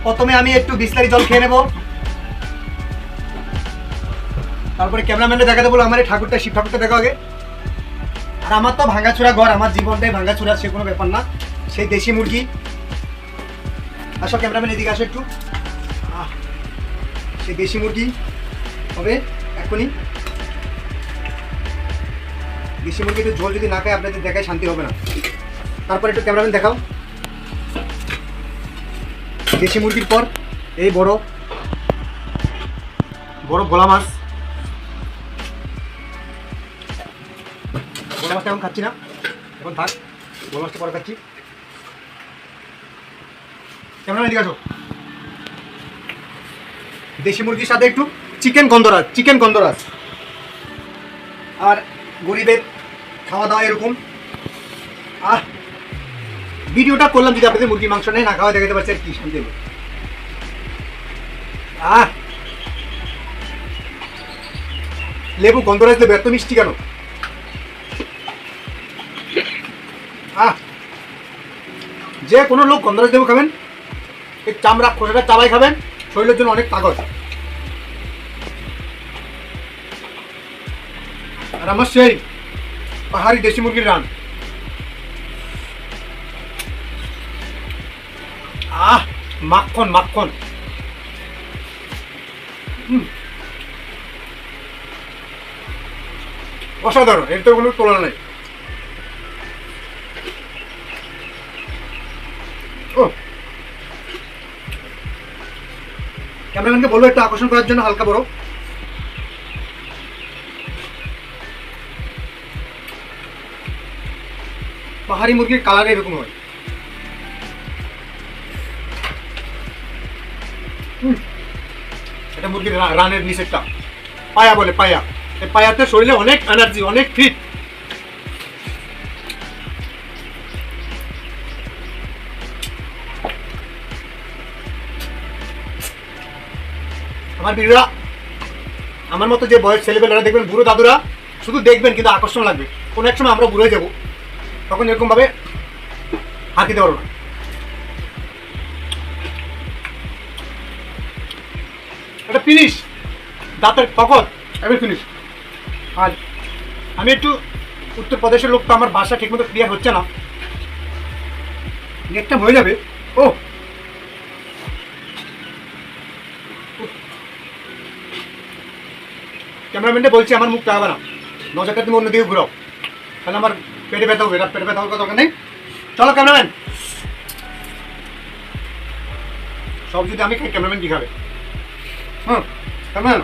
প্রথমে আমি একটু বিসলারি জল খেয়ে নেব, তারপরে ক্যামেরাম্যানকে দেখাতে বলবো আমার এই ঠাকুরটা, শিব ঠাকুরটা দেখো আগে। আর আমার তো ভাঙাচোরা ঘর, আমার জীবনটাই ভাঙাচোরা, সে কোনো ব্যাপার না। সেই দেশি মুরগি, আসো ক্যামেরাম্যান এদিকে আসো একটু। সেই দেশি মুরগি হবে এখনই। দেশি মুরগি একটু ঝোল যদি না খায় আপনাদের দেখায় শান্তি হবে না। তারপর একটু ক্যামেরাম্যান দেখাও। দেশি মুরগির পর এই বড় বড় ভোলা মাছ। ভোলা মাছটা এখন খাচ্ছি না, এখন থাক, ভোলা মাছটা পরে খাচ্ছি। ক্যামেরাম্যান এদিকে আসো। দেশি মুরগির সাথে একটু চিকেন গন্ধরাজ। আর গরিবের খাওয়া দাওয়া এরকম। ভিডিওটা করলাম যদি আপনাদের মুরগির মাংস নেই না খাওয়া দেখাতে পারছি, আর কি শান্তি হবে। লেবু, গন্ধরাজ লেবু, এত মিষ্টি কেন? যে কোনো লোক গন্ধরাজ লেবু খাবেন, এই চামড়া খোসাটা চাবাই খাবেন, শরীরের জন্য অনেক তাগত। আর আমার সেই পাহাড়ি দেশি মুরগির রান, মাখন অসাধারণ, এর তো কোনো তুলনা নেই। ও ক্যামেরাম্যানকে বলবো একটু আকর্ষণ করার জন্য হালকা বড়। পাহাড়ি মুরগির কালার এরকম হয়। এটা মুরগির রানের নিচেরটা পায়া বলে, পায়া। এই পায়াতে শরীরে অনেক এনার্জি, অনেক ফিট। আমার ভিডিওরা আমার মতো যে বয়স ছেলেবেলারা দেখবেন, বুড়ো দাদুরা শুধু দেখবেন কিন্তু আকর্ষণ লাগবে। কোনো এক সময় আমরা বুড়ো হয়ে যাবো, তখন এরকম ভাবে হাত দিতে পারবো না। এটা ফিনিশ, দাঁতের পকত এবার ফিনিশ। আর আমি একটু উত্তরপ্রদেশের লোক, তো আমার ভাষা ঠিকমতো ক্লিয়ার হচ্ছে না, নেক্সট টাইম হয়ে যাবে। ও ক্যামেরাম্যানটা বলছি আমার মুখ টাকা না, নজরটা তুমি অন্যদিকে ঘুরাও, তাহলে আমার পেটে ব্যথা হবে। পেটে ব্যথা হওয়ার দরকার নেই। চলো ক্যামেরাম্যান, সব যদি আমি খাই ক্যামেরাম্যান কি খাবে? ক্যামেরাম্যান